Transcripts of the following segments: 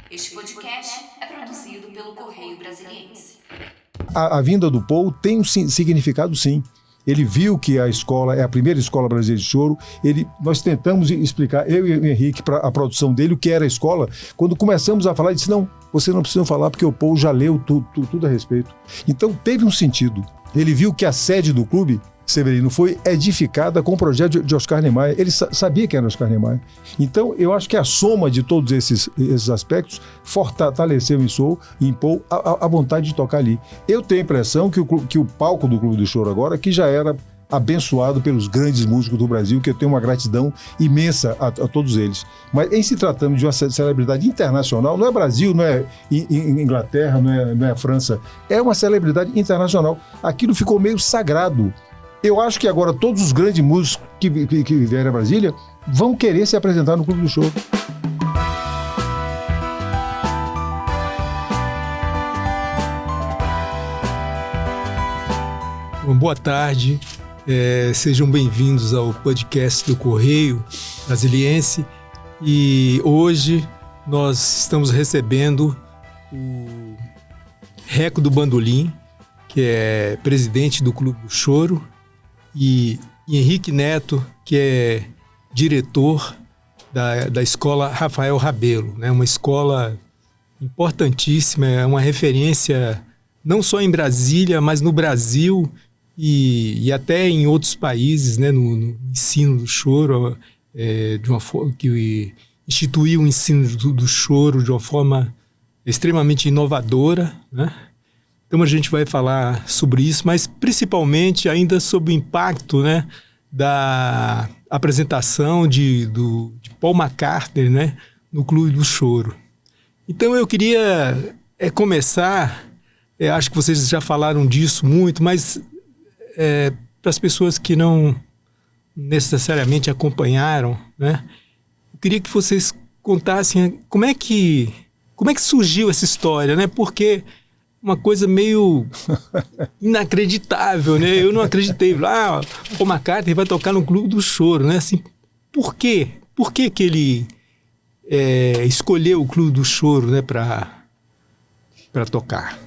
Este podcast é produzido pelo Correio Brasiliense. A vinda do Paul tem um significado, sim. Ele viu que a escola é a primeira escola brasileira de choro. Nós tentamos explicar, eu e o Henrique, para a produção dele, o que era a escola. Quando começamos a falar, ele disse, não, vocês não precisam falar, porque o Paul já leu tudo a respeito. Então, teve um sentido. Ele viu que a sede do clube, Severino, foi edificada com o projeto de Oscar Niemeyer. Ele sabia que era Oscar Niemeyer. Então, eu acho que a soma de todos esses aspectos fortaleceu em Paul a vontade de tocar ali. Eu tenho a impressão que o palco do Clube do Choro agora, que já era abençoado pelos grandes músicos do Brasil, que eu tenho uma gratidão imensa a todos eles. Mas em se tratando de uma celebridade internacional, não é Brasil, não é Inglaterra, não é França, é uma celebridade internacional. Aquilo ficou meio sagrado. Eu acho que agora todos os grandes músicos que vierem a Brasília vão querer se apresentar no Clube do Choro. Boa tarde, sejam bem-vindos ao podcast do Correio Brasiliense. E hoje nós estamos recebendo o Reco do Bandolim, que é presidente do Clube do Choro, e Henrique Neto, que é diretor da escola Rafael Rabelo, né? Uma escola importantíssima, é uma referência não só em Brasília, mas no Brasil e até em outros países, né? No ensino do choro, de uma forma que instituiu o ensino do choro de uma forma extremamente inovadora, né? Então a gente vai falar sobre isso, mas principalmente ainda sobre o impacto, né, da apresentação de Paul McCartney, né, no Clube do Choro. Então eu queria começar, acho que vocês já falaram disso muito, mas para as pessoas que não necessariamente acompanharam, né, eu queria que vocês contassem como é que surgiu essa história, né, porque uma coisa meio inacreditável, né? Eu não acreditei. O McCartney vai tocar no Clube do Choro, né? Assim, por quê? Por que ele escolheu o Clube do Choro, né, para tocar?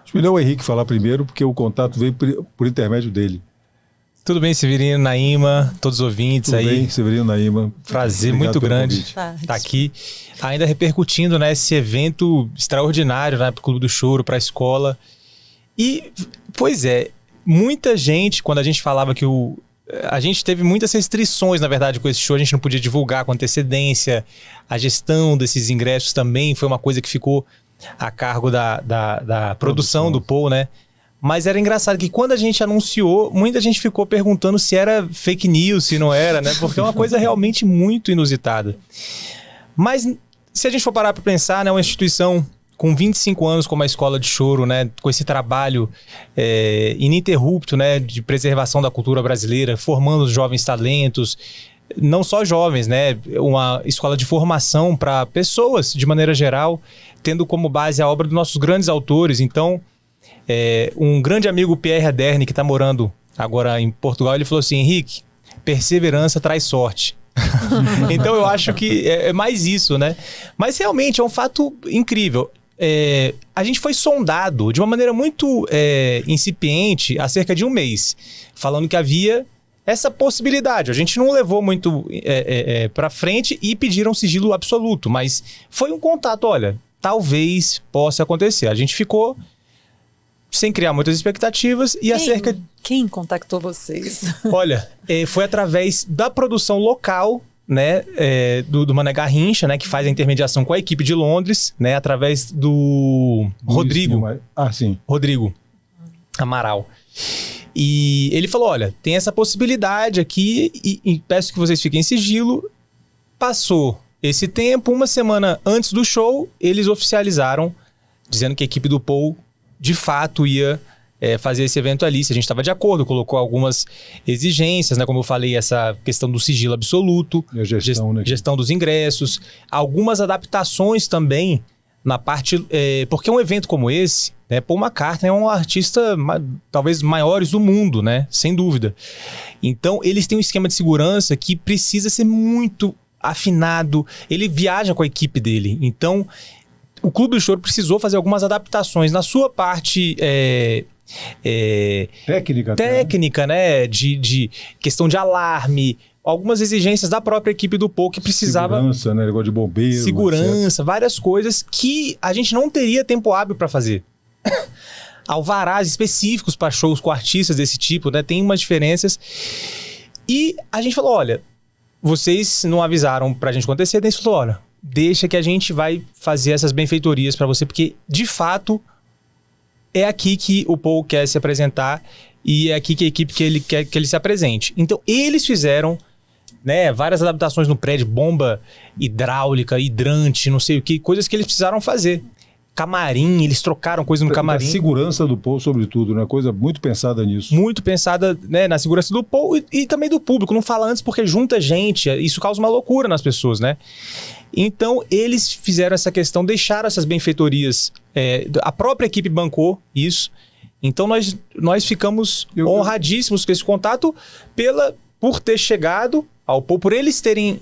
Acho melhor o Henrique falar primeiro, porque o contato veio por intermédio dele. Tudo bem, Severino, Naíma, todos os ouvintes Tudo aí. Bem, Severino, Naíma. Prazer muito grande estar aqui, ainda repercutindo, né, esse evento extraordinário, né, para o Clube do Choro, para a escola. E, pois é, muita gente, quando a gente falava que a gente teve muitas restrições, na verdade, com esse show, a gente não podia divulgar com antecedência, a gestão desses ingressos também foi uma coisa que ficou a cargo da produção do Paul, né? Mas era engraçado que quando a gente anunciou, muita gente ficou perguntando se era fake news, se não era, né? Porque é uma coisa realmente muito inusitada. Mas se a gente for parar para pensar, né, uma instituição com 25 anos como a Escola de Choro, né, com esse trabalho ininterrupto, né, de preservação da cultura brasileira, formando os jovens talentos, não só jovens, né, uma escola de formação para pessoas de maneira geral, tendo como base a obra dos nossos grandes autores. Então, um grande amigo, Pierre Aderne, que está morando agora em Portugal, ele falou assim: Henrique, perseverança traz sorte. Então eu acho que é mais isso, né? Mas realmente é um fato incrível. A gente foi sondado de uma maneira muito incipiente há cerca de um mês, falando que havia essa possibilidade. A gente não levou muito para frente e pediram sigilo absoluto, mas foi um contato, olha, talvez possa acontecer. A gente ficou sem criar muitas expectativas e Quem contactou vocês? Olha, foi através da produção local, né, do Mané Garrincha, né, que faz a intermediação com a equipe de Londres, né, através do Rodrigo Amaral. E ele falou, olha, tem essa possibilidade aqui e peço que vocês fiquem em sigilo. Passou esse tempo, uma semana antes do show, eles oficializaram, dizendo que a equipe do Paul de fato ia fazer esse evento ali, se a gente estava de acordo, colocou algumas exigências, né? Como eu falei, essa questão do sigilo absoluto, e a gestão dos ingressos, algumas adaptações também na parte... porque um evento como esse, né, Paul McCartney é um artista talvez maiores do mundo, né? Sem dúvida. Então, eles têm um esquema de segurança que precisa ser muito afinado. Ele viaja com a equipe dele, então o Clube do Choro precisou fazer algumas adaptações na sua parte técnica, né? De questão de alarme, algumas exigências da própria equipe do POU que precisava... Segurança, né? Negócio de bombeiro. Segurança, várias coisas que a gente não teria tempo hábil para fazer. Alvarás específicos para shows com artistas desse tipo, né? Tem umas diferenças. E a gente falou, olha, vocês não avisaram pra gente acontecer, daí a gente falou, olha, deixa que a gente vai fazer essas benfeitorias para você, porque, de fato, é aqui que o POU quer se apresentar e é aqui que a equipe que ele quer que ele se apresente. Então, eles fizeram, né, várias adaptações no prédio, bomba hidráulica, hidrante, não sei o que, coisas que eles precisaram fazer. Camarim, eles trocaram coisa no camarim. A segurança do POU, sobretudo, né? Coisa muito pensada nisso. Muito pensada, né, na segurança do POU e também do público. Não fala antes porque junta gente, isso causa uma loucura nas pessoas, né? Então, eles fizeram essa questão, deixaram essas benfeitorias. A própria equipe bancou isso. Então, nós ficamos honradíssimos com esse contato por ter chegado ao POU, por eles terem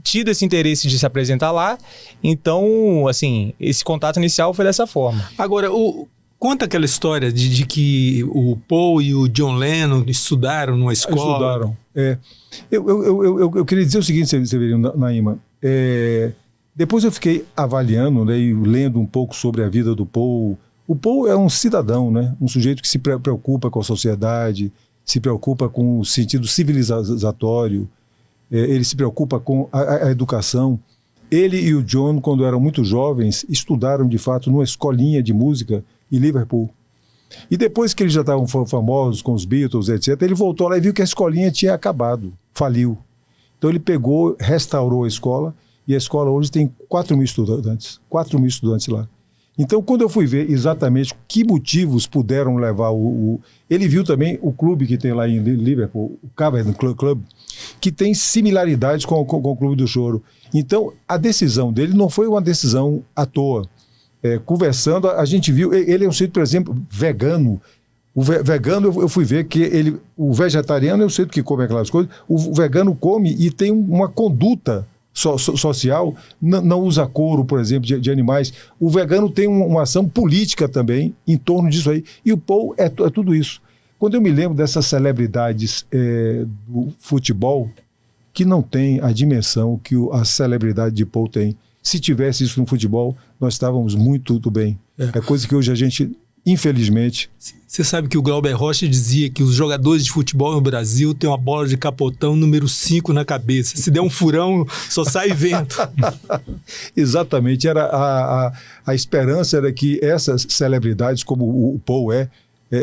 tido esse interesse de se apresentar lá. Então, assim, esse contato inicial foi dessa forma. Agora, conta aquela história de que o Paul e o John Lennon estudaram numa escola. Estudaram. Eu queria dizer o seguinte, Severino, Naima. Depois eu fiquei avaliando, né, e lendo um pouco sobre a vida do Paul. O Paul é um cidadão, né, um sujeito que se preocupa com a sociedade, se preocupa com o sentido civilizatório, ele se preocupa com a educação. Ele e o John, quando eram muito jovens, estudaram de fato numa escolinha de música em Liverpool. E depois que eles já estavam famosos com os Beatles, etc., ele voltou lá e viu que a escolinha tinha acabado, faliu. Então ele pegou, restaurou a escola, e a escola hoje tem 4 mil estudantes. 4 mil estudantes lá. Então, quando eu fui ver exatamente que motivos puderam levar ele viu também o clube que tem lá em Liverpool, o Cavern Club, que tem similaridades com o Clube do Choro. Então, a decisão dele não foi uma decisão à toa. Conversando, a gente viu, ele é um sujeito, por exemplo, vegano. O vegano, eu fui ver que o vegetariano é o sujeito que come aquelas coisas, o vegano come e tem uma conduta social, não usa couro, por exemplo, de animais. O vegano tem uma ação política também em torno disso aí. E o Paul é tudo isso. Quando eu me lembro dessas celebridades do futebol, que não tem a dimensão que a celebridade de Paul tem. Se tivesse isso no futebol, nós estávamos muito bem. É coisa que hoje a gente, infelizmente... Você sabe que o Glauber Rocha dizia que os jogadores de futebol no Brasil têm uma bola de capotão número 5 na cabeça. Se der um furão, só sai vento. Exatamente. A esperança era que essas celebridades, como o Paul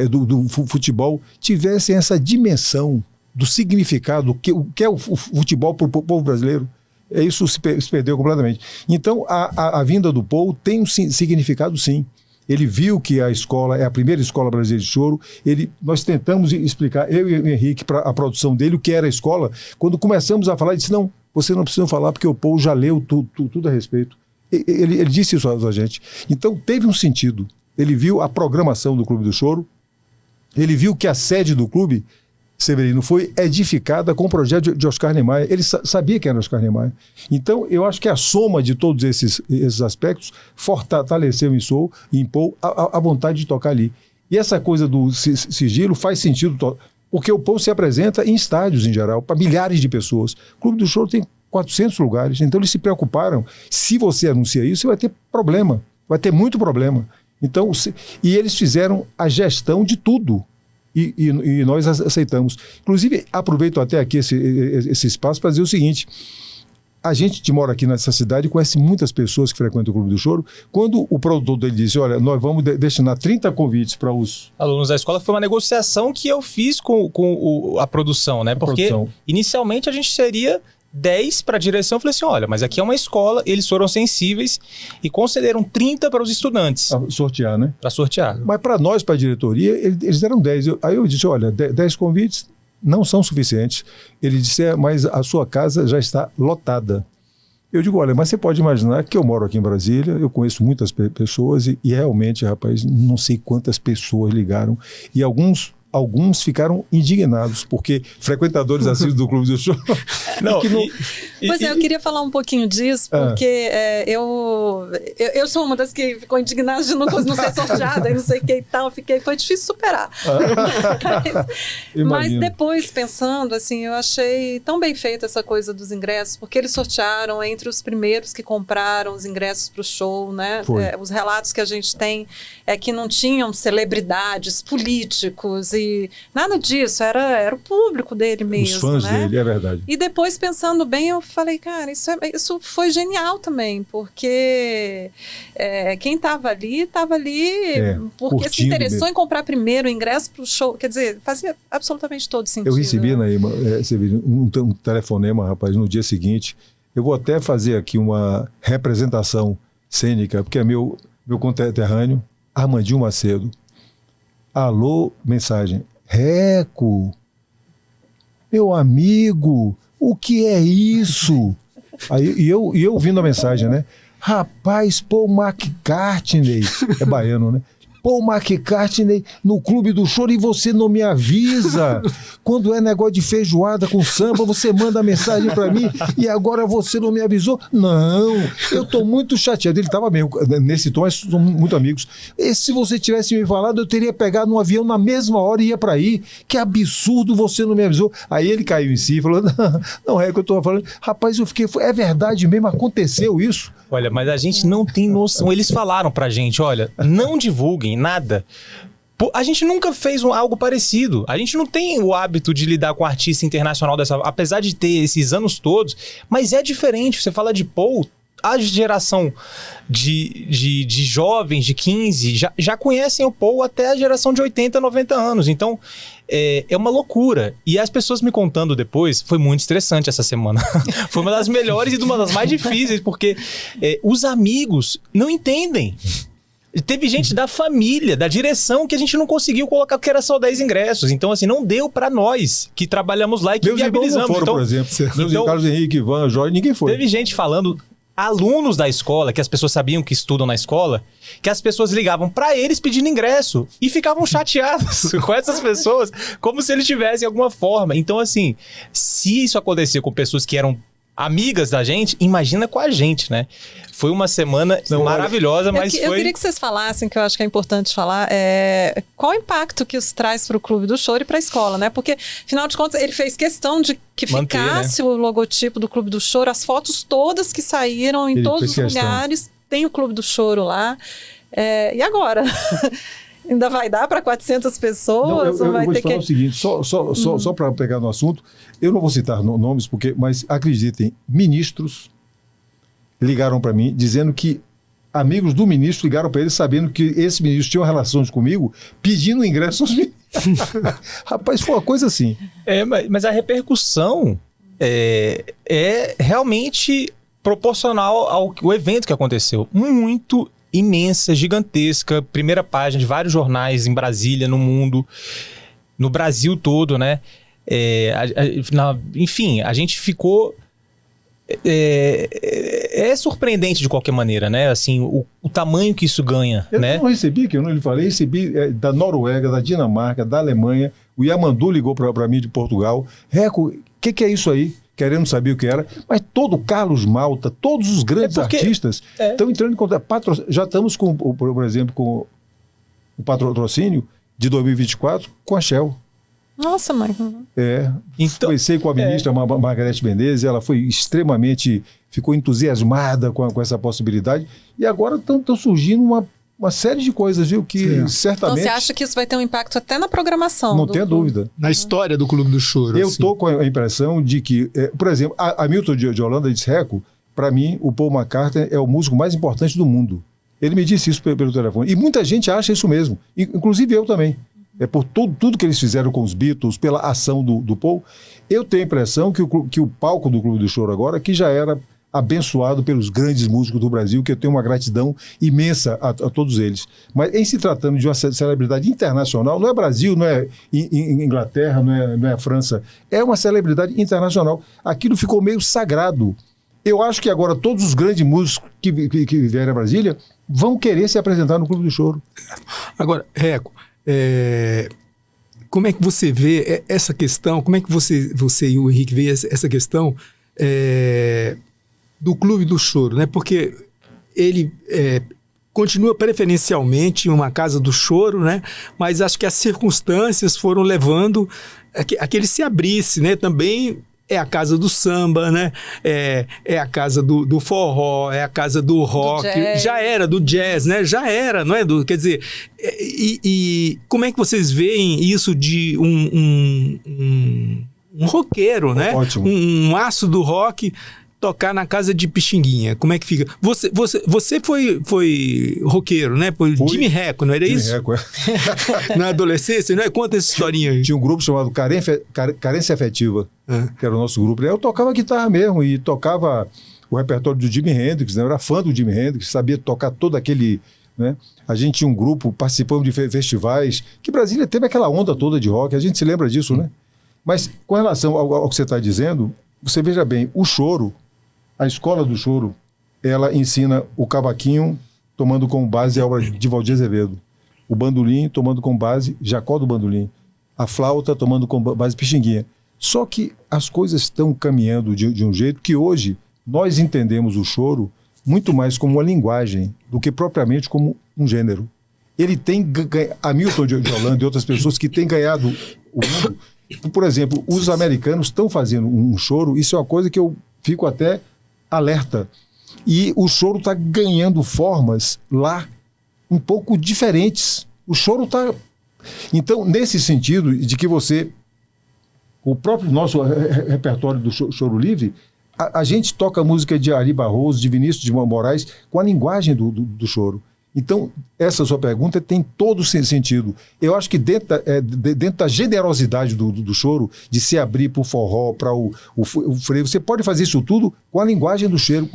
do futebol, tivessem essa dimensão do significado, o que é o futebol para o povo brasileiro. Isso se perdeu completamente. Então, a vinda do Paul tem um significado, sim. Ele viu que a escola é a primeira escola brasileira de choro. Nós tentamos explicar, eu e o Henrique, para a produção dele, o que era a escola. Quando começamos a falar, ele disse, não, você não precisa falar, porque o Paul já leu tudo a respeito. Ele disse isso a gente. Então, teve um sentido. Ele viu a programação do Clube do Choro, ele viu que a sede do clube, Severino, foi edificada com o projeto de Oscar Niemeyer. Ele sabia quem era Oscar Niemeyer. Então, eu acho que a soma de todos esses aspectos fortaleceu em Paul a vontade de tocar ali. E essa coisa do sigilo faz sentido, porque o Paul se apresenta em estádios, em geral, para milhares de pessoas. O Clube do Choro tem 400 lugares, então eles se preocuparam. Se você anuncia isso, você vai ter problema, vai ter muito problema. Então, e eles fizeram a gestão de tudo. E nós aceitamos. Inclusive, aproveito até aqui esse espaço para dizer o seguinte: a gente que mora aqui nessa cidade conhece muitas pessoas que frequentam o Clube do Choro. Quando o produtor dele disse, olha, nós vamos destinar 30 convites para os alunos da escola, foi uma negociação que eu fiz com a produção, né? Porque inicialmente a gente seria 10 para a direção. Eu falei assim, olha, mas aqui é uma escola, eles foram sensíveis e concederam 30 para os estudantes. Para sortear, né? Para sortear. Mas para nós, para a diretoria, eles deram 10. Aí eu disse, olha, 10 convites não são suficientes. Ele disse, mas a sua casa já está lotada. Eu digo, olha, mas você pode imaginar que eu moro aqui em Brasília, eu conheço muitas pessoas e realmente, rapaz, não sei quantas pessoas ligaram. E alguns alguns ficaram indignados, porque frequentadores assíduos do Clube do Choro... Não, Pois é, eu queria falar um pouquinho disso, porque eu sou uma das que ficou indignada de não ser sorteada e não sei o que e tal, foi difícil superar. Mas depois, pensando, assim, eu achei tão bem feita essa coisa dos ingressos, porque eles sortearam entre os primeiros que compraram os ingressos para o show, né? Os relatos que a gente tem é que não tinham celebridades, políticos e nada disso, era o público dele mesmo. Os fãs dele, é verdade. E depois, pensando bem, eu falei, cara, isso foi genial também, porque quem estava ali porque se interessou em comprar primeiro o ingresso para o show. Quer dizer, fazia absolutamente todo sentido. Eu recebi, Naíma, um telefonema, rapaz, no dia seguinte. Eu vou até fazer aqui uma representação cênica, porque é meu conterrâneo, Armandinho Macedo. Alô, mensagem. Reco, meu amigo, o que é isso? Aí, eu ouvindo a mensagem, né? Rapaz, Paul McCartney, é baiano, né? Paul McCartney no Clube do Choro e você não me avisa. Quando é negócio de feijoada com samba, você manda mensagem pra mim e agora você não me avisou? Não, eu tô muito chateado. Ele tava meio nesse tom, nós somos muito amigos. E se você tivesse me falado, eu teria pegado um avião na mesma hora e ia pra aí. Que absurdo, você não me avisou. Aí ele caiu em si e falou, não é que eu tô falando. Rapaz, eu fiquei, é verdade mesmo, aconteceu isso. Olha, mas a gente não tem noção. Eles falaram pra gente, olha, não divulguem nada. A gente nunca fez algo parecido. A gente não tem o hábito de lidar com artista internacional apesar de ter esses anos todos, mas é diferente. Você fala de Paul, a geração de jovens de 15 já conhecem o Paul até a geração de 80, 90 anos. Então, é uma loucura. E as pessoas me contando depois, foi muito estressante essa semana. Foi uma das melhores e uma das mais difíceis, porque os amigos não entendem. Teve gente da família, da direção, que a gente não conseguiu colocar, porque era só 10 ingressos. Então, assim, não deu pra nós que trabalhamos lá e que viabilizamos. Não foram, então, por exemplo. Meus Carlos Henrique, Ivan, Jorge, ninguém foi. Teve gente falando, alunos da escola, que as pessoas sabiam que estudam na escola, que as pessoas ligavam pra eles pedindo ingresso e ficavam chateados com essas pessoas, como se eles tivessem alguma forma. Então, assim, se isso acontecer com pessoas que eram amigas da gente, imagina com a gente, né? Foi uma semana maravilhosa, mas eu queria que vocês falassem, que eu acho que é importante falar, qual o impacto que isso traz para o Clube do Choro e para a escola, né? Porque, afinal de contas, ele fez questão de que ficasse, né, o logotipo do Clube do Choro, as fotos todas que saíram em todos os lugares, tem o Clube do Choro lá. E agora? Ainda vai dar para 400 pessoas? Eu vou te falar o seguinte, só para pegar no assunto, eu não vou citar nomes, mas acreditem, ministros ligaram para mim dizendo que amigos do ministro ligaram para ele sabendo que esse ministro tinha relações comigo, pedindo ingresso aos ministros. Rapaz, foi uma coisa assim. Mas a repercussão é realmente proporcional ao evento que aconteceu. Muito imensa, gigantesca, primeira página de vários jornais em Brasília, no mundo, no Brasil todo, né? Enfim, a gente ficou... É surpreendente de qualquer maneira, né? Assim, o tamanho que isso ganha, né? Eu não recebi, que eu não lhe falei, recebi da Noruega, da Dinamarca, da Alemanha, o Yamandu ligou para mim de Portugal. Reco, o que é isso aí? Querendo saber o que era, mas todo Carlos Malta, todos os grandes artistas estão entrando em contato. Já estamos com, por exemplo, com o patrocínio de 2024 com a Shell. Nossa, mãe. Então, conversei com a ministra Margarete Menezes, ela foi extremamente, ficou entusiasmada com essa possibilidade, e agora estão surgindo uma série de coisas, viu, que certamente... Então você acha que isso vai ter um impacto até na programação? Não tenha dúvida. Na história do Clube do Choro. Eu estou com a impressão de que, por exemplo, a Milton de Holanda disse, Reco, para mim, o Paul McCartney é o músico mais importante do mundo. Ele me disse isso pelo telefone. E muita gente acha isso mesmo, inclusive eu também. Por tudo que eles fizeram com os Beatles, pela ação do Paul, eu tenho a impressão que o palco do Clube do Choro agora, que já era abençoado pelos grandes músicos do Brasil, que eu tenho uma gratidão imensa a todos eles. Mas em se tratando de uma celebridade internacional, não é Brasil, não é Inglaterra, não é França, é uma celebridade internacional. Aquilo ficou meio sagrado. Eu acho que agora todos os grandes músicos que vierem a Brasília vão querer se apresentar no Clube do Choro. Agora, Reco, como é que você vê essa questão, como é que você e o Henrique vê essa questão do Clube do Choro, né? Porque ele continua preferencialmente em uma casa do choro, né? Mas acho que as circunstâncias foram levando a que ele se abrisse, né? Também é a casa do samba, né? É a casa do forró, é a casa do rock, já era do jazz, né? Já era, não é? Quer dizer, e como é que vocês veem isso de um roqueiro, né? Ótimo. Um aço do rock tocar na casa de Pixinguinha? Como é que fica? Você foi roqueiro, né? Foi Jimmy Reco, não era Jimmy isso? Reco, Na adolescência, não é? Conta essa historinha aí. Tinha um grupo chamado Carência Afetiva, que era o nosso grupo. Eu tocava guitarra mesmo e tocava o repertório do Jimi Hendrix, né? Eu era fã do Jimi Hendrix, sabia tocar todo aquele... Né? A gente tinha um grupo, participamos de festivais, que Brasília teve aquela onda toda de rock, a gente se lembra disso, né? Mas com relação ao que você está dizendo, você veja bem, o choro, a escola do choro, ela ensina o cavaquinho tomando como base a obra de Valdir Azevedo, o bandolim tomando como base Jacó do Bandolim, a flauta tomando como base Pixinguinha. Só que as coisas estão caminhando de um jeito que hoje nós entendemos o choro muito mais como uma linguagem do que propriamente como um gênero. Ele tem Hamilton de Holanda e outras pessoas que têm ganhado o mundo. Por exemplo, os americanos estão fazendo um choro, isso é uma coisa que eu fico até alerta. E o choro está ganhando formas lá um pouco diferentes. O choro está... Então, nesse sentido de que o próprio nosso repertório do choro livre, a gente toca música de Ari Barroso, de Vinícius de Moraes, com a linguagem do choro. Então, essa sua pergunta tem todo o sentido. Eu acho que dentro da generosidade do choro, de se abrir para o forró, para o frevo, você pode fazer isso tudo com a linguagem do choro,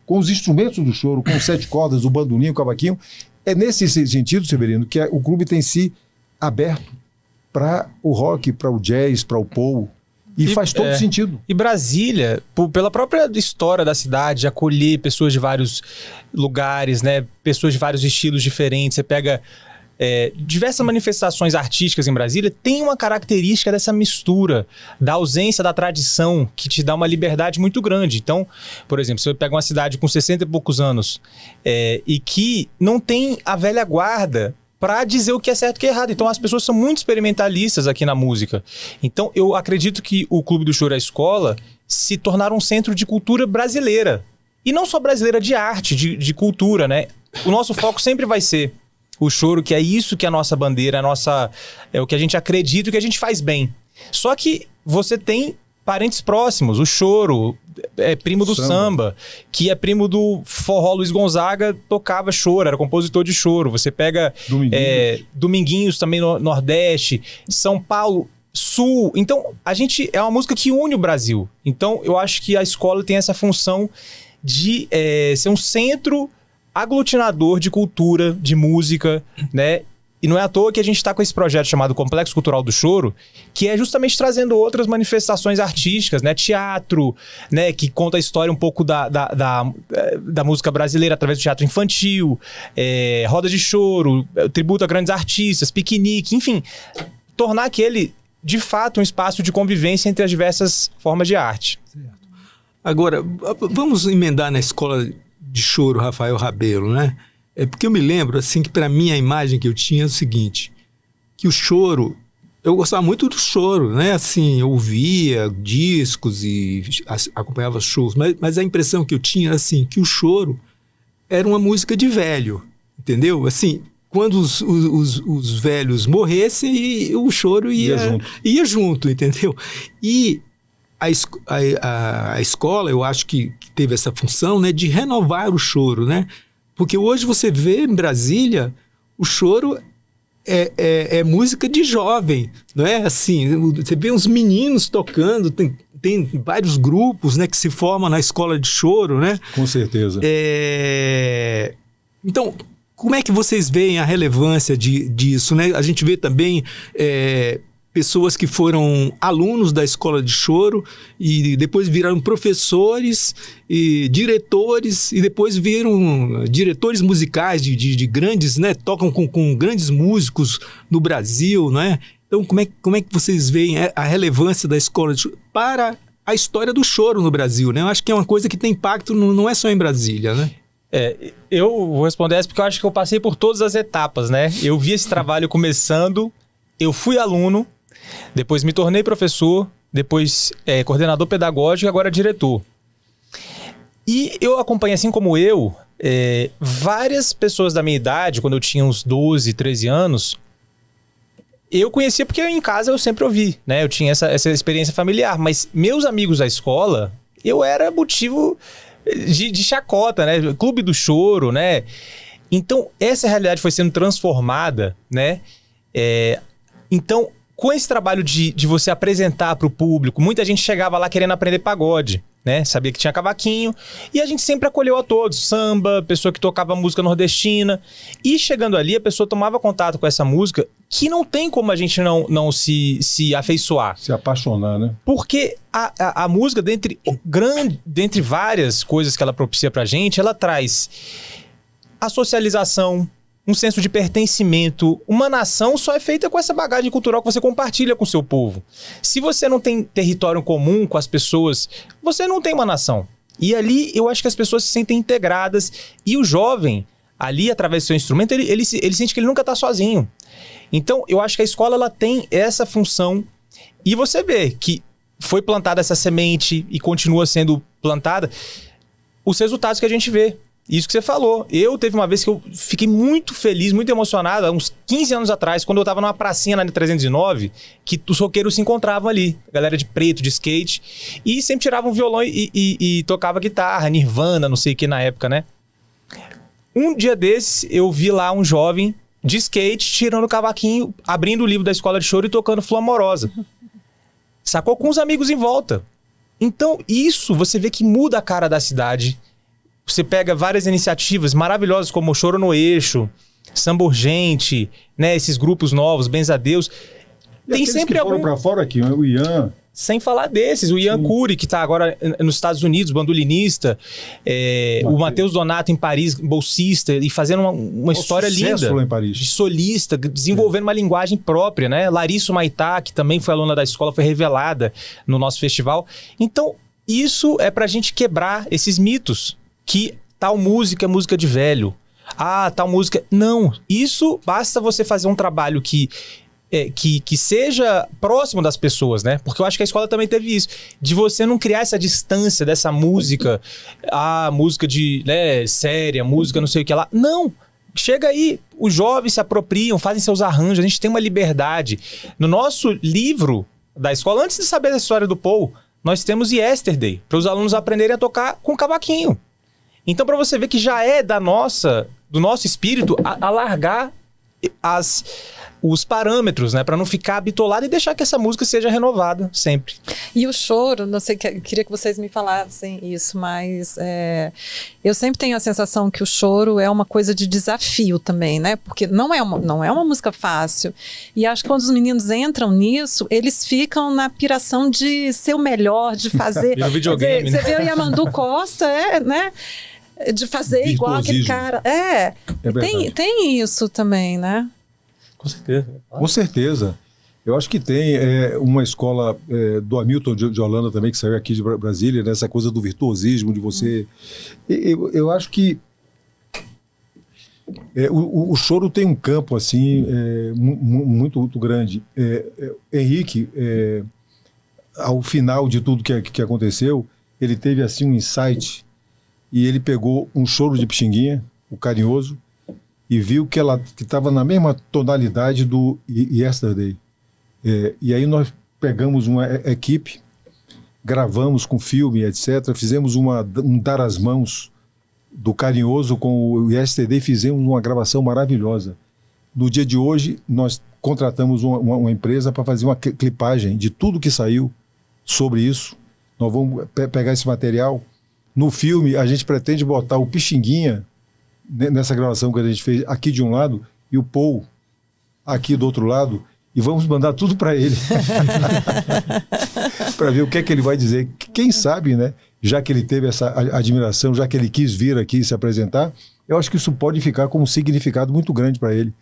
com os instrumentos do choro, com 7 cordas, o bandolim, o cavaquinho. É nesse sentido, Severino, que o clube tem se aberto para o rock, para o jazz, para o povo. E faz todo sentido. E Brasília, pela própria história da cidade, de acolher pessoas de vários lugares, né? Pessoas de vários estilos diferentes. Você pega diversas manifestações artísticas em Brasília, tem uma característica dessa mistura, da ausência da tradição, que te dá uma liberdade muito grande. Então, por exemplo, você pega uma cidade com 60 e poucos anos e que não tem a velha guarda para dizer o que é certo e o que é errado. Então as pessoas são muito experimentalistas aqui na música. Então eu acredito que o Clube do Choro e a escola se tornaram um centro de cultura brasileira. E não só brasileira, de arte, de cultura, né? O nosso foco sempre vai ser o choro, que é isso que é a nossa bandeira, é o que a gente acredita e o que a gente faz bem. Só que você tem parentes próximos. O choro é primo do samba, que é primo do forró. Luiz Gonzaga tocava choro, era compositor de choro. Você pega Dominguinhos também no Nordeste, São Paulo, Sul. Então, a gente é uma música que une o Brasil. Então, eu acho que a escola tem essa função de ser um centro aglutinador de cultura, de música, né? E não é à toa que a gente está com esse projeto chamado Complexo Cultural do Choro, que é justamente trazendo outras manifestações artísticas, né? Teatro, né? Que conta a história um pouco da música brasileira através do teatro infantil, roda de choro, tributo a grandes artistas, piquenique, enfim. Tornar aquele, de fato, um espaço de convivência entre as diversas formas de arte. Certo. Agora, vamos emendar na escola de choro Rafael Rabelo, né? Porque eu me lembro, assim, que para mim a imagem que eu tinha é o seguinte, que o choro, eu gostava muito do choro, né? Assim, eu ouvia discos e acompanhava shows, mas a impressão que eu tinha era assim, que o choro era uma música de velho, entendeu? Assim, quando os velhos morressem, o choro ia junto, entendeu? E a escola, eu acho que teve essa função, né, de renovar o choro, né? Porque hoje você vê em Brasília, o choro é música de jovem, não é? Assim, você vê uns meninos tocando, tem vários grupos, né, que se formam na escola de choro, né? Com certeza. Então, como é que vocês veem a relevância disso, né? A gente vê também pessoas que foram alunos da escola de choro e depois viraram professores e diretores e depois viram diretores musicais de grandes, né? Tocam com grandes músicos no Brasil, né? Então, como é que vocês veem a relevância da escola de choro para a história do choro no Brasil, né? Eu acho que é uma coisa que tem impacto, não é só em Brasília, né? Eu vou responder essa porque eu acho que eu passei por todas as etapas, né? Eu vi esse trabalho começando, eu fui aluno, depois me tornei professor, depois coordenador pedagógico e agora diretor. E eu acompanhei, assim como várias pessoas da minha idade, quando eu tinha uns 12, 13 anos, eu conhecia porque em casa eu sempre ouvi, né? Eu tinha essa experiência familiar, mas meus amigos da escola, eu era motivo de chacota, né? Clube do Choro, né? Então, essa realidade foi sendo transformada, né? Então, com esse trabalho de você apresentar para o público, muita gente chegava lá querendo aprender pagode, né? Sabia que tinha cavaquinho e a gente sempre acolheu a todos, samba, pessoa que tocava música nordestina, e chegando ali a pessoa tomava contato com essa música que não tem como a gente não se afeiçoar. Se apaixonar, né? Porque a música, dentre várias coisas que ela propicia pra gente, ela traz a socialização, um senso de pertencimento. Uma nação só é feita com essa bagagem cultural que você compartilha com o seu povo. Se você não tem território comum com as pessoas, você não tem uma nação. E ali eu acho que as pessoas se sentem integradas. E o jovem, ali através do seu instrumento, ele sente que ele nunca está sozinho. Então eu acho que a escola ela tem essa função. E você vê que foi plantada essa semente e continua sendo plantada, os resultados que a gente vê. Isso que você falou. Teve uma vez que eu fiquei muito feliz, muito emocionado, há uns 15 anos atrás, quando eu tava numa pracinha na 309, que os roqueiros se encontravam ali. Galera de preto, de skate. E sempre tiravam um violão e tocava guitarra, Nirvana, não sei o que na época, né? Um dia desses, eu vi lá um jovem de skate tirando o cavaquinho, abrindo o livro da escola de choro e tocando Flor Amorosa. Sacou? Com os amigos em volta. Então, isso você vê que muda a cara da cidade. Você pega várias iniciativas maravilhosas como o Choro no Eixo, Samba Urgente, né? Esses grupos novos, Benzadeus. Tem sempre que foram pra fora aqui, o Ian. Sem falar desses, o Ian Cury, que tá agora nos Estados Unidos, bandolinista, o Matheus Donato em Paris, bolsista, e fazendo uma história linda lá em Paris. De solista, desenvolvendo uma linguagem própria, né? Larissa Maitá, que também foi aluna da escola, foi revelada no nosso festival. Então, isso é pra gente quebrar esses mitos. Que tal música é música de velho. Tal música... Não, isso basta você fazer um trabalho que seja próximo das pessoas, né? Porque eu acho que a escola também teve isso. De você não criar essa distância dessa música, música de, né, séria, música não sei o que lá. Não! Chega aí, os jovens se apropriam, fazem seus arranjos, a gente tem uma liberdade. No nosso livro da escola, antes de saber a história do Paul, nós temos Yesterday, para os alunos aprenderem a tocar com cavaquinho. Então, para você ver que já é do nosso espírito alargar os parâmetros, né? Para não ficar bitolado e deixar que essa música seja renovada sempre. E o choro, não sei, queria que vocês me falassem isso, mas eu sempre tenho a sensação que o choro é uma coisa de desafio também, né? Porque não é uma música fácil. E acho que quando os meninos entram nisso, eles ficam na piração de ser o melhor, de fazer... No videogame, você vê o Yamandu Costa, né? De fazer igual aquele cara. Tem isso também, né? Com certeza. Com certeza. Eu acho que tem uma escola do Hamilton de Holanda também, que saiu aqui de Brasília, né? Essa coisa do virtuosismo, de você... Eu acho que o choro tem um campo, assim, muito, muito grande. Henrique, ao final de tudo que aconteceu, ele teve, assim, um insight, e ele pegou um choro de Pixinguinha, o Carinhoso, e viu que estava na mesma tonalidade do Yesterday. E aí nós pegamos uma equipe, gravamos com filme, etc. Fizemos um dar as mãos do Carinhoso com o Yesterday, fizemos uma gravação maravilhosa. No dia de hoje, nós contratamos uma empresa para fazer uma clipagem de tudo que saiu sobre isso. Nós vamos pegar esse material. No filme, a gente pretende botar o Pixinguinha nessa gravação que a gente fez aqui de um lado e o Paul aqui do outro lado, e vamos mandar tudo para ele para ver o que é que ele vai dizer. Quem sabe, né? Já que ele teve essa admiração, já que ele quis vir aqui se apresentar, eu acho que isso pode ficar com um significado muito grande para ele.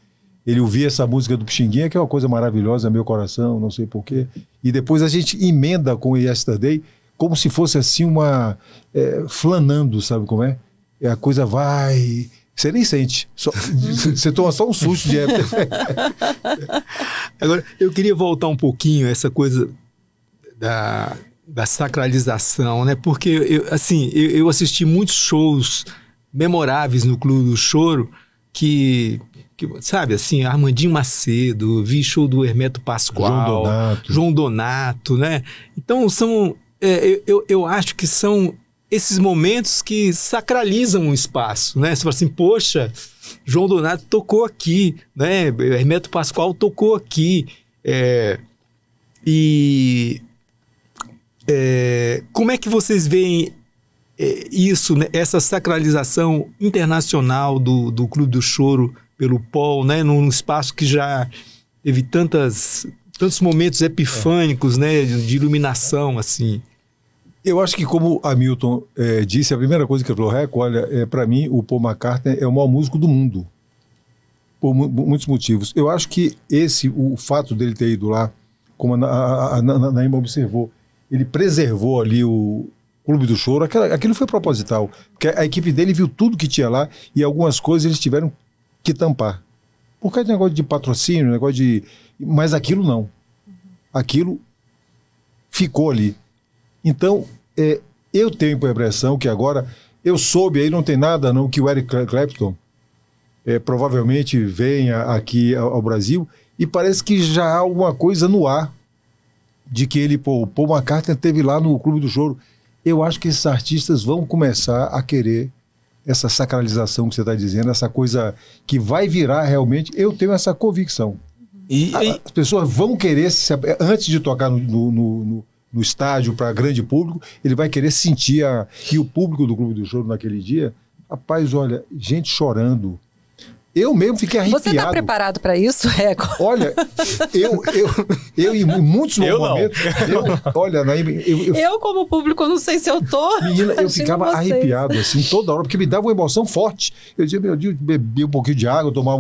ele ouvia essa música do Pixinguinha, que é uma coisa maravilhosa, Meu Coração, não sei porquê. E depois a gente emenda com o Yesterday, como se fosse assim flanando, sabe como é? E a coisa vai... Você nem sente. Você toma só um susto de época. Agora, eu queria voltar um pouquinho a essa coisa da sacralização, né? Porque eu assisti muitos shows memoráveis no Clube do Choro que sabe, assim, Armandinho Macedo, vi show do Hermeto Pascoal, João Donato, né? Então, eu acho que são esses momentos que sacralizam o espaço, né? Você fala assim, poxa, João Donato tocou aqui, né? Hermeto Pascoal tocou aqui. Como é que vocês veem isso, né? Essa sacralização internacional do Clube do Choro pelo Paul, né? Num espaço que já teve tantos momentos epifânicos, né? De iluminação, assim. Eu acho que, como Hamilton disse, a primeira coisa que ele falou, olha, para mim o Paul McCartney é o maior músico do mundo, por muitos motivos. Eu acho que o fato dele ter ido lá, como a Naima observou, ele preservou ali o Clube do Choro, aquilo foi proposital, porque a equipe dele viu tudo que tinha lá e algumas coisas eles tiveram que tampar. Por causa de negócio de patrocínio, mas aquilo não. Aquilo ficou ali. Então, eu tenho a impressão que agora, eu soube, aí não tem nada não, que o Eric Clapton provavelmente venha aqui ao Brasil, e parece que já há alguma coisa no ar de que o Paul McCartney esteve lá no Clube do Choro. Eu acho que esses artistas vão começar a querer essa sacralização que você está dizendo, essa coisa que vai virar realmente, eu tenho essa convicção. As pessoas vão querer, antes de tocar no estádio para grande público, ele vai querer sentir e o público do Clube do Choro naquele dia, rapaz, olha, gente chorando. Eu mesmo fiquei arrepiado. Você está preparado para isso, Reco? Olha, eu em muitos momentos... Eu, como público, não sei se eu tô... Menina, eu ficava arrepiado, assim, toda hora, porque me dava uma emoção forte. Eu dizia, meu Deus, beber um pouquinho de água, tomar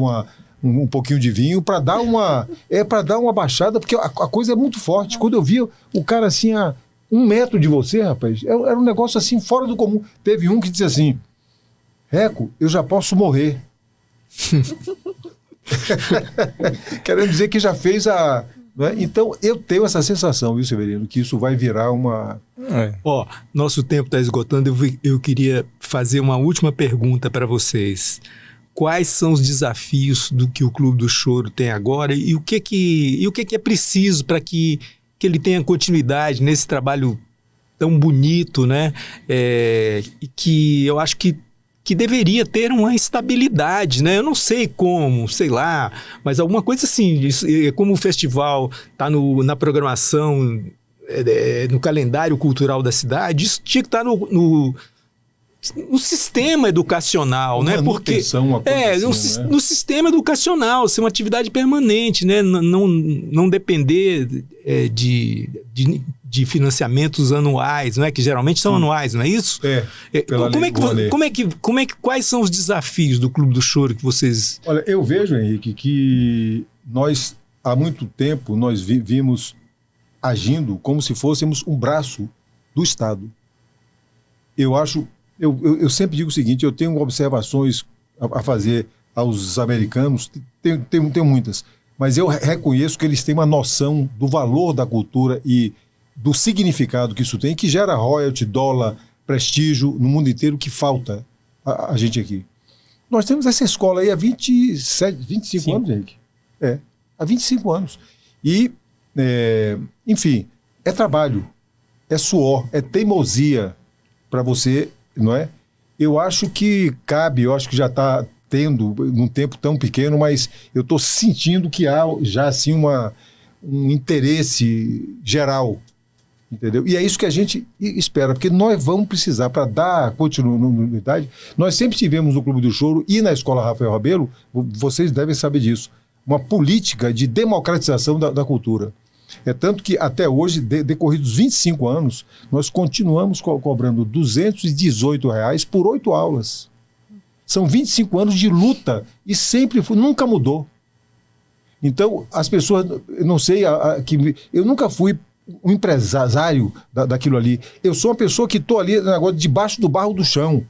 um pouquinho de vinho, para dar uma baixada, porque a coisa é muito forte. Quando eu via o cara assim, a 1 metro de você, rapaz, era um negócio assim, fora do comum. Teve um que disse assim, Reco, eu já posso morrer. Querendo dizer que já fez né? Então eu tenho essa sensação, viu, Severino, que isso vai virar uma... Nosso tempo está esgotando. Eu queria fazer uma última pergunta para vocês. Quais são os desafios do que o Clube do Choro tem agora e o que é preciso para que ele tenha continuidade nesse trabalho tão bonito, né? E que eu acho que deveria ter uma estabilidade, né? Eu não sei como, sei lá, mas alguma coisa assim, como o festival está na programação, no calendário cultural da cidade, isso tinha que estar no sistema educacional, né? Porque no sistema educacional, ser uma atividade permanente, né? Não depender de financiamentos anuais, não é? Que geralmente são anuais, não é isso? Quais são os desafios do Clube do Choro que vocês... Olha, eu vejo, Henrique, que nós, há muito tempo, nós vimos agindo como se fôssemos um braço do Estado. Eu sempre digo o seguinte, eu tenho observações a fazer aos americanos, tenho muitas, mas eu reconheço que eles têm uma noção do valor da cultura e do significado que isso tem, que gera royalty, dólar, prestígio no mundo inteiro, que falta a gente aqui. Nós temos essa escola aí há 25 anos, Henrique. Há 25 anos. E, enfim, é trabalho, é suor, é teimosia para você, não é? Eu acho que eu acho que já está tendo num tempo tão pequeno, mas eu estou sentindo que há já assim um interesse geral, entendeu? E é isso que a gente espera, porque nós vamos precisar, para dar continuidade, nós sempre tivemos no Clube do Choro e na Escola Rafael Rabelo, vocês devem saber disso, uma política de democratização da cultura. É tanto que até hoje, decorridos 25 anos, nós continuamos cobrando R$ 218 por 8 aulas. São 25 anos de luta e nunca mudou. Então, as pessoas, eu não sei, eu nunca fui um empresário daquilo ali. Eu sou uma pessoa que estou ali agora debaixo do barro do chão.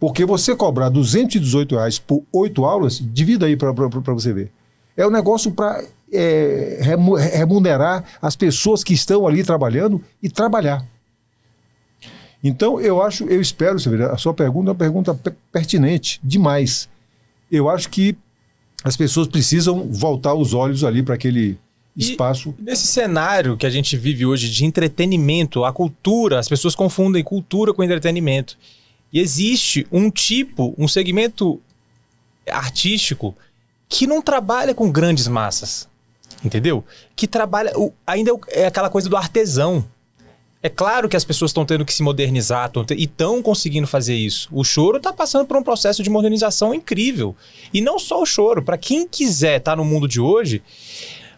Porque você cobrar R$218 por 8 aulas, divida aí para você ver. É um negócio para remunerar as pessoas que estão ali trabalhando e trabalhar. Então, eu espero, a sua pergunta é uma pergunta pertinente demais. Eu acho que as pessoas precisam voltar os olhos ali para aquele espaço. E nesse cenário que a gente vive hoje de entretenimento, a cultura, as pessoas confundem cultura com entretenimento. E existe um segmento artístico que não trabalha com grandes massas, entendeu? Que trabalha, ainda é aquela coisa do artesão. É claro que as pessoas estão tendo que se modernizar e estão conseguindo fazer isso. O choro está passando por um processo de modernização incrível. E não só o choro, para quem quiser estar no mundo de hoje,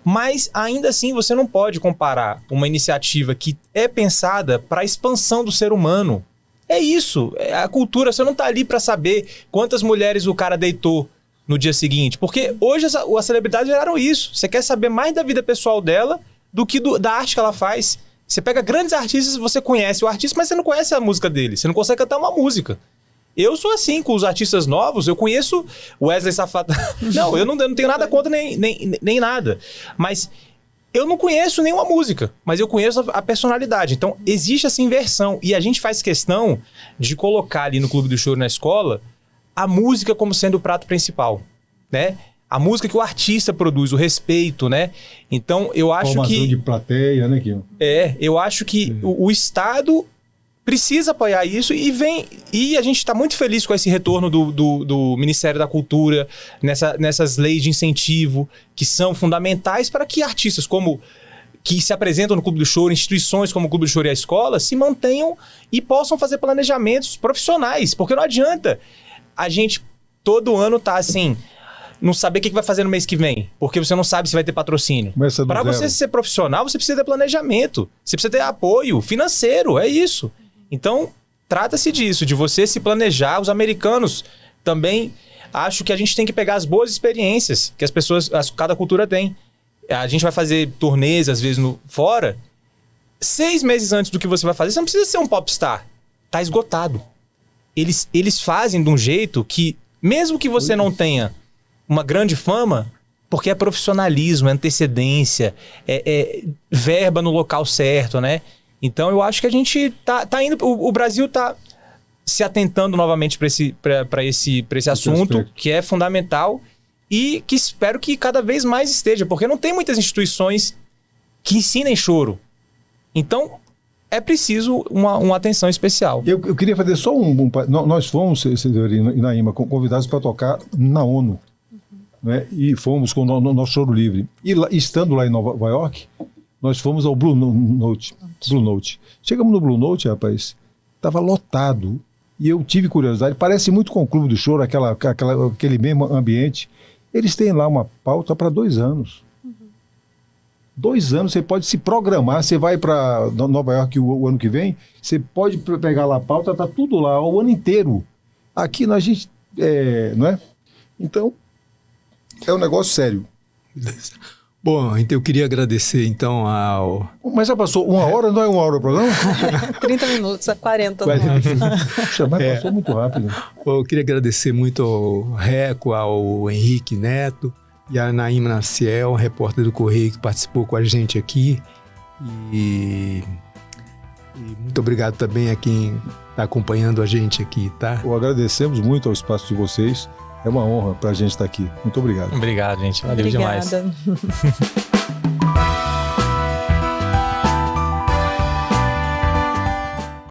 mas ainda assim você não pode comparar uma iniciativa que é pensada para a expansão do ser humano. É isso, a cultura, você não está ali para saber quantas mulheres o cara deitou no dia seguinte. Porque hoje as celebridades geraram isso. Você quer saber mais da vida pessoal dela do que da arte que ela faz. Você pega grandes artistas, você conhece o artista, mas você não conhece a música dele. Você não consegue cantar uma música. Eu sou assim, com os artistas novos, eu conheço Wesley Safadão. Não, eu não tenho nada contra nem nada. Mas eu não conheço nenhuma música, mas eu conheço a personalidade. Então, existe essa inversão. E a gente faz questão de colocar ali no Clube do Choro na escola a música como sendo o prato principal, né? A música que o artista produz, o respeito, né? Então, eu acho formação de plateia, né, Guilherme? Eu acho que o Estado precisa apoiar isso e a gente está muito feliz com esse retorno do Ministério da Cultura, nessas leis de incentivo que são fundamentais para que artistas que se apresentam no Clube do Choro, instituições como o Clube do Choro e a escola, se mantenham e possam fazer planejamentos profissionais, porque não adianta a gente todo ano tá assim, não saber o que vai fazer no mês que vem, porque você não sabe se vai ter patrocínio. Para você ser profissional, você precisa ter planejamento, você precisa ter apoio financeiro, é isso. Então, trata-se disso, de você se planejar. Os americanos também, acho que a gente tem que pegar as boas experiências que cada cultura tem. A gente vai fazer turnês, às vezes, fora. 6 meses antes do que você vai fazer, você não precisa ser um popstar. Tá esgotado. Eles fazem de um jeito que, mesmo que você não tenha uma grande fama, porque é profissionalismo, é antecedência, é verba no local certo, né? Então, eu acho que a gente tá indo... O Brasil tá se atentando novamente para esse assunto, que é fundamental e que espero que cada vez mais esteja, porque não tem muitas instituições que ensinem choro. Então, é preciso uma atenção especial. Eu queria fazer só nós fomos, Severino e Naíma, convidados para tocar na ONU. Né? E fomos com o nosso Choro Livre. E estando lá em Nova York, nós fomos ao Blue Note. Chegamos no Blue Note, rapaz, estava lotado. E eu tive curiosidade, parece muito com o Clube do Choro, aquele mesmo ambiente. Eles têm lá uma pauta para 2 anos. 2 anos, você pode se programar, você vai para Nova York o ano que vem, você pode pegar lá a pauta, está tudo lá o ano inteiro. Aqui a gente, não é? Então, é um negócio sério. Bom, então eu queria agradecer então ao... Mas já passou 1 hora, não é 1 hora o programa? 30 minutos, 40. Puxa, mas passou muito rápido. Eu queria agradecer muito ao Reco, ao Henrique Neto e a Naíma Narciel, repórter do Correio, que participou com a gente aqui. E muito obrigado também a quem está acompanhando a gente aqui, tá? Agradecemos muito ao espaço de vocês. É uma honra para a gente estar aqui. Muito obrigado. Obrigado, gente. Valeu demais. Obrigada.